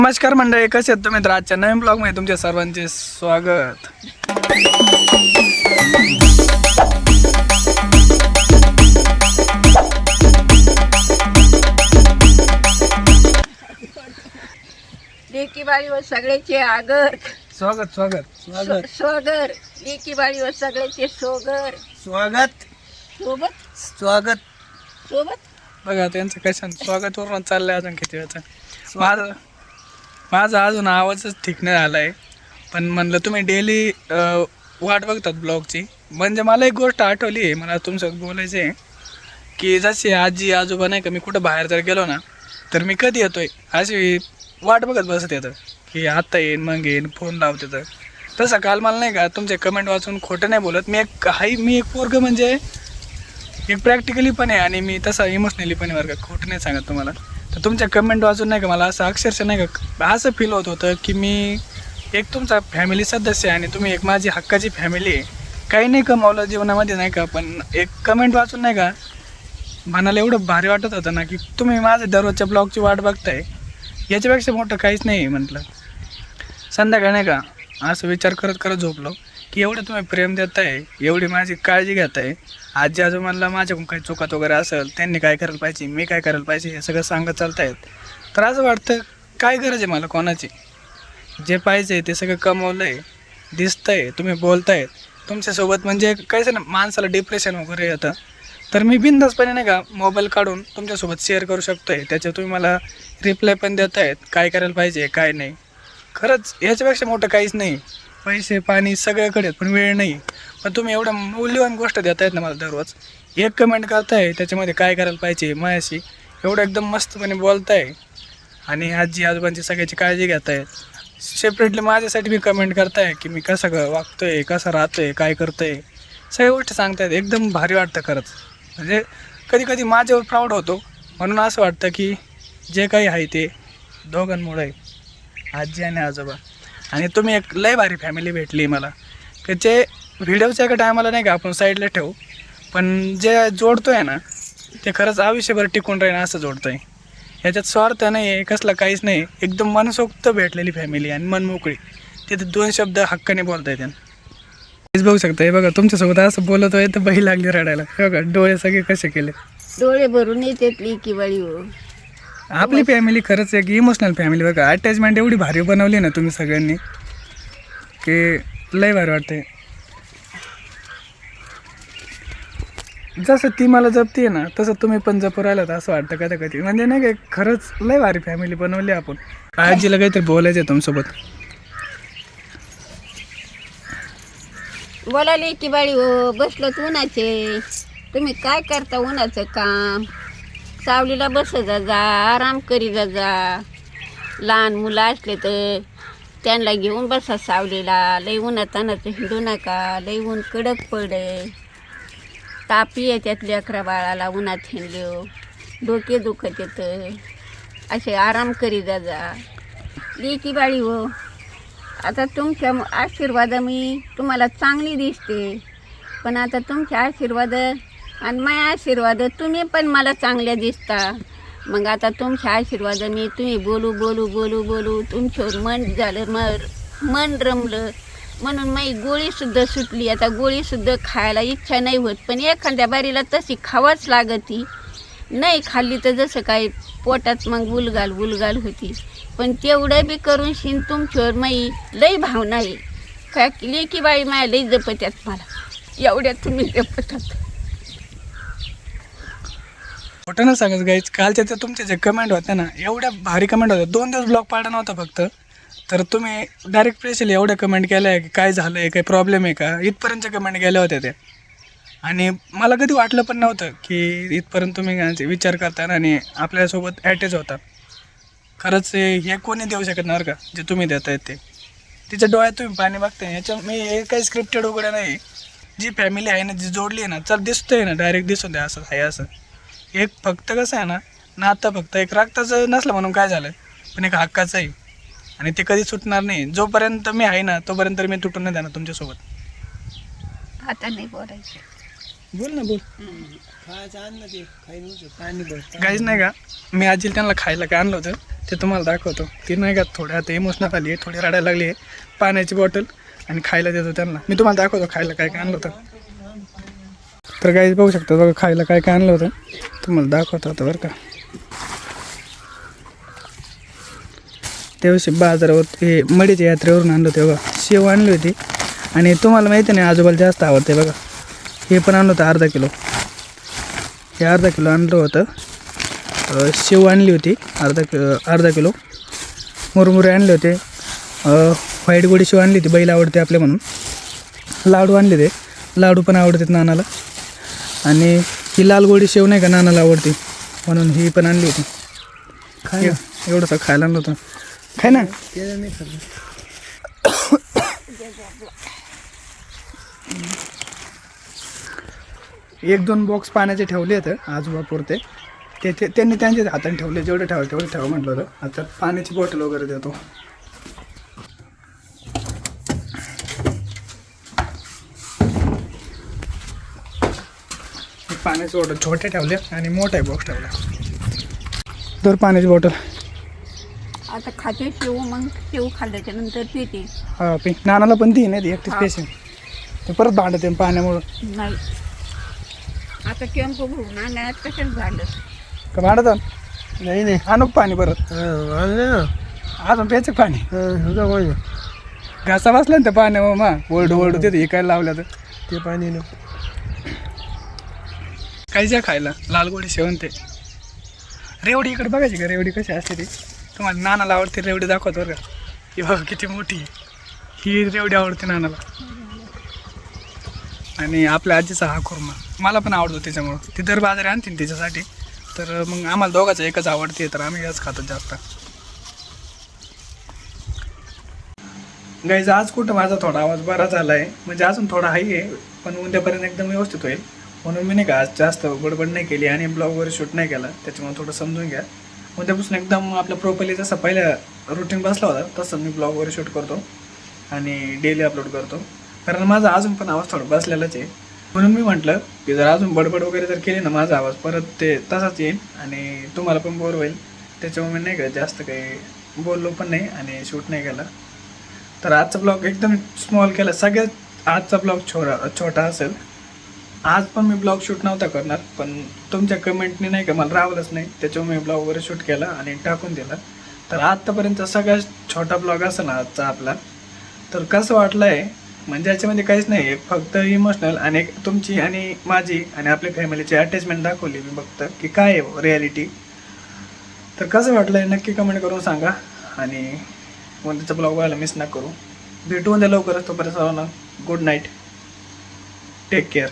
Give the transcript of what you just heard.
नमस्कार मंडळी, कसे आहेत तुम्ही? तर आजच्या नवीन ब्लॉगमध्ये तुमच्या सर्वांचे स्वागत. लेकी बाळीवर सगळ्याचे आगर स्वागत स्वागत स्वागत सोगर लेकी बाळीवर सगळ्याचे सोगर स्वागत सोबत स्वागत. सोबत बघा त्यांचं कशाने स्वागत वरून चाललंय अजून किती वेळचं. माझा अजून आवाजच ठीक नाही झाला आहे, पण म्हणलं तुम्ही डेली वाट बघतात ब्लॉगची. म्हणजे मला एक गोष्ट आठवली आहे, मला तुमच्यासोबत बोलायचं आहे की जशी आजी आजोबा नाही का, मी कुठं बाहेर जर गेलो ना तर मी कधी येतोय अशी वाट बघत बसत येतं की आत्ता येईन मग येईन, फोन लावते. तर तसं काल मला नाही का तुमचे कमेंट वाचून खोटं नाही बोलत, मी एक पोरगं म्हणजे एक प्रॅक्टिकली पण आहे आणि मी तसा इमोशनली पण आहे बरं का, खोटं नाही सांगत तुम्हाला. तर तुमच्या कमेंट वाचून नाही का मला असं अक्षरशः नाही का असं फील होत होतं की मी एक तुमचा फॅमिली सदस्य आहे आणि तुम्ही एक माझी हक्काची फॅमिली आहे. काही नाही कमावलं जीवनामध्ये नाही का, पण एक कमेंट वाचून नाही का मनाला एवढं भारी वाटत होतं ना की तुम्ही माझ्या दररोजच्या ब्लॉगची वाट बघताय. याच्यापेक्षा मोठं काहीच नाही म्हटलं. संध्याकाळी नाही का असं विचार करत करत झोपलो की एवढं तुम्ही प्रेम देताय, एवढी माझी काळजी घेताय. आजी आजोबांना माझ्याकडून काही चुकात वगैरे असेल, त्यांनी काय करायला पाहिजे, मी काय करायला पाहिजे, हे सगळं सांगत चालतायत. तर असं वाटतं काय गरज आहे मला कोणाची. जे पाहिजे ते सगळं कमवलं आहे, दिसतंय, तुम्ही बोलतायत तुमच्यासोबत. म्हणजे काहीच ना माणसाला डिप्रेशन वगैरे येतं, तर मी बिनधास्तपणे नाही का मोबाईल काढून तुमच्यासोबत शेअर करू शकतो आहे. त्याच्यात तुम्ही मला रिप्लाय पण देतायत, काय करायला पाहिजे काय नाही. खरंच याच्यापेक्षा मोठं काहीच नाही. पैसे पाणी सगळ्याकडे पण वेळ नाही. पण तुम्ही एवढं मौल्यवान गोष्ट देतायत ना मला दररोज. एक कमेंट करताय त्याच्यामध्ये काय करायला पाहिजे माझ्याशी, एवढं एकदम मस्तपणे बोलताय आणि आजी आजोबांची सगळ्याची काळजी घेतायत. सेपरेटली माझ्यासाठी मी कमेंट करताय की मी कसं वागतोय, कसं राहतोय, काय करतोय, सगळ्या गोष्टी सांगतायत. एकदम भारी वाटतं खरंच. म्हणजे कधी कधी माझ्यावर प्राऊड होतो. म्हणून असं वाटतं की जे काही आहे ते दोघांमुळे आहे, आजी आणि आजोबा. आणि तुम्ही एक लय भारी फॅमिली भेटली मला, की जे व्हिडिओच्या एका टायमाला नाही का आपण साईडला ठेवू, पण जे जोडतो आहे ना ते खरंच आयुष्यभर टिकून राहील असं जोडतो आहे. ह्याच्यात स्वार्थ नाही आहे, कसला काहीच नाही. एकदम मनसोक्त भेटलेली फॅमिली आणि मनमोकळी. तिथे दोन शब्द हक्काने बोलता येते. हेच बघू शकता, हे बघा तुमच्यासोबत असं बोलत आहे तर बही लागली रडायला. हे बघा डोळे सगळे कसे केले, डोळे भरून येतात लेकी बाळी हो. आपली फॅमिली खरंच एक इमोशनल फॅमिली. बघा अटॅचमेंट एवढी भारी बनवली ना तुम्ही सगळ्यांनी की लय भारी वाटते. जसं ती मला जपते ना तसं तुम्ही पण जपू राहिलात असं वाटतं कधी कधी. म्हणजे नाही का खरंच लय भारी फॅमिली बनवली आपण. आजीला काहीतरी बोलायचं आहे तुमच्यासोबत. बोला लेकी बाळी हो. बसलोत उन्हाचे, तुम्ही काय करता उन्हाचं काम? सावलीला बस जा, आराम करी जा. लहान मुलं असले तर त्यांना घेऊन बसा सावलीला. लई उन्हातानाचं हिंडू नका, लई ऊन कडक पडे. तापी येतात लेकरा बाळाला उन्हात हिंडलो, डोके दुखत येतं. असे आराम करी जा लेकी बाळी हो. आता तुमच्या आशीर्वाद मी तुम्हाला चांगली दिसते, पण आता तुमच्या आशीर्वाद आणि माझ्या आशीर्वाद तुम्ही पण मला चांगल्या दिसता. मग आता तुमच्या आशीर्वाद मी तुम्ही बोलू बोलू बोलू बोलू तुमच्यावर मन झालं, मन रमलं. म्हणून माझी गोळीसुद्धा सुटली. आता गोळीसुद्धा खायला इच्छा नाही होत, पण एखाद्या बारीला तशी खावाच लागती. नाही खाल्ली तर जसं काय पोटात मग बुलगाल होती. पण तेवढं बी करून शिन तुमच्यावर माई लई भावना आहे. काय लेकी बाई माया लई जपत्यात मला, एवढ्या तुम्ही जपतात. खोटं ना सांगत गाईच, कालच्या ते तुमचे जे कमेंट होते ना एवढ्या भारी कमेंट होत्या. 2 दिवस ब्लॉग पाडा नव्हता फक्त, तर तुम्ही डायरेक्ट प्रेशली एवढ्या कमेंट केल्या की काय झालं आहे, काही प्रॉब्लेम आहे का, इथपर्यंतच्या कमेंट गेल्या होत्या त्या. आणि मला कधी वाटलं पण नव्हतं की इथपर्यंत तुम्ही विचार करता आणि आपल्यासोबत ॲटॅच होता. खरंच हे कोणी देऊ शकत नाही का जे तुम्ही देतायत ते. तिच्या डोळ्यात तुम्ही पाणी बघताय. ह्याच्या मी हे काही स्क्रिप्टेड वगैरे नाही. जी फॅमिली आहे ना, जी जोडली आहे ना, चल दिसतंय ना, डायरेक्ट दिसून द्या असं आहे. असं एक फक्त कसं आहे ना, नातं फक्त एक रक्ताचं नसलं म्हणून काय झालं, पण एक हक्काचं आहे आणि ते कधी सुटणार नाही. जोपर्यंत मी आहे ना तोपर्यंत मी तुटून नाही देणार तुमच्यासोबत. आता नाही बोलायचं. बोल ना बोल. खायचं आण ना ते खाईन पाणी बस काहीच नाही का, मी आजी त्यांना खायला काय आणलं होतं ते तुम्हाला दाखवतो. ती नाही का थोड्या आता इमोशनल आली आहे, थोडी रडायला लागली आहे. पाण्याची बॉटल आणि खायला देतो त्यांना. मी तुम्हाला दाखवतो खायला काय काय आणलं होतं. तर काही बघू शकता बघा खायला काय काय आणलं होतं तुम्हाला दाखवतो आता बरं का. तेव्हा बाजारावर हे मडीच्या यात्रेवरून आणलं होतं बघा. शेव आणली होती आणि तुम्हाला माहिती नाही आजोबाला जास्त आवडते बघा. हे पण आणलं होतं अर्धा किलो. हे अर्धा किलो आणलं होतं. शेव आणली होती अर्धा किलो. मुरमुरे आणले होते. व्हाईट गोडी शेव आणली होती, बैल आवडते आपले म्हणून. लाडू आणले ते, लाडू पण आवडतात नानाला. आणि ही लाल गोडी शेव नाही का नानाला आवडते म्हणून ही पण आणली होती. खाय एवढंसं खायला आणलं होतं. खाय ना. ते नाही खाल्लं. 1-2 बॉक्स पाण्याचे ठेवले आहेत आजोबा पुरते. ते त्यांनी त्यांच्या हाताने ठेवले. जेवढे ठेवा तेवढे ठेवा म्हटलं होतं. आता पाण्याची बॉटल वगैरे देतो. पाण्याची बॉटल छोटे ठेवले आणि मोठा बॉक्स ठेवला. तर पाण्याची बॉटल आता खाते शेव, मग शेव खाल्ल्याच्या नंतर पिते. हा पी. नानाला पण ती नाही ती एकटीच पेशंट. ते परत भांडते पाण्यामुळं. नाही आता टेम्पो भरून आणण्यात कशाला झालं. का भांडतात. नाही नाही आणू का पाणी परत. आणलं ना. अजून प्यायचं पाणी. होतं कोणी घासा बसला ना त्या पाण्यावर मग ओरडू तिथे इकायला लावल्या तर ते पाणी ना. काय ज्या खायला लालगोडी शेवंते. रेवडी इकडे बघायची का रेवडी कशी असते ती. तुम्हाला नानाला आवडते रेवडी दाखवतो बरं का. ही बघा किती मोठी आहे. ही रेवडी आवडते नानाला. आणि आपल्या आजीचा हा खुर्मा मला पण आवडतो त्याच्यामुळं. ती दर बाजारी आणतील त्याच्यासाठी. तर मग आम्हाला दोघांचं एकच आवडते तर आम्ही याच खातो जास्त. गाईज आज कुठं माझा थोडा आवाज बरा झाला आहे, म्हणजे अजून थोडा हाई आहे पण उद्यापर्यंत एकदम व्यवस्थित होईल. म्हणून मी नाही का आज जास्त गडबड नाही केली आणि ब्लॉग वगैरे शूट नाही केला. त्याच्यामुळे थोडं समजून घ्या. उद्यापासून एकदम आपलं प्रॉपरली जसं पहिल्या रुटीन बसला होता तसं मी ब्लॉग वगैरे शूट करतो आणि डेली अपलोड करतो. कारण माझा अजून पण आवाज थोडा बसलेलाच आहे. म्हणून मी म्हटलं की जर अजून बडबड वगैरे जर केली ना माझा आवाज परत ते तसाच येईल आणि तुम्हाला पण बोर होईल. त्याच्यामुळे मी नाही का जास्त काही बोललो पण नाही आणि शूट नाही केला. तर आजचा ब्लॉग एकदम स्मॉल केला. सगळ्यात आजचा ब्लॉग छोटा असेल. आज पण मी ब्लॉग शूट नव्हता करणार पण तुमच्या कमेंटने नाही का मला रावलंच नाही. त्याच्यामुळे मी ब्लॉग वगैरे शूट केला आणि टाकून दिला. तर आत्तापर्यंत सगळ्यात छोटा ब्लॉग असेल ना आजचा आपला. तर कसं वाटलं आहे म्हणजे याच्यामध्ये काहीच नाही आहे, फक्त इमोशनल आणि एक तुमची आणि माझी आणि आपल्या फॅमिलीची अटॅचमेंट दाखवली मी फक्त की काय आहे रिॲलिटी. तर कसं वाटलं आहे नक्की कमेंट करून सांगा आणि उद्याचा ब्लॉग व्हायला मिस नका करू. भेटू उद्या लवकरच. तोपर्यंत सर्वांना गुड नाईट. Take care.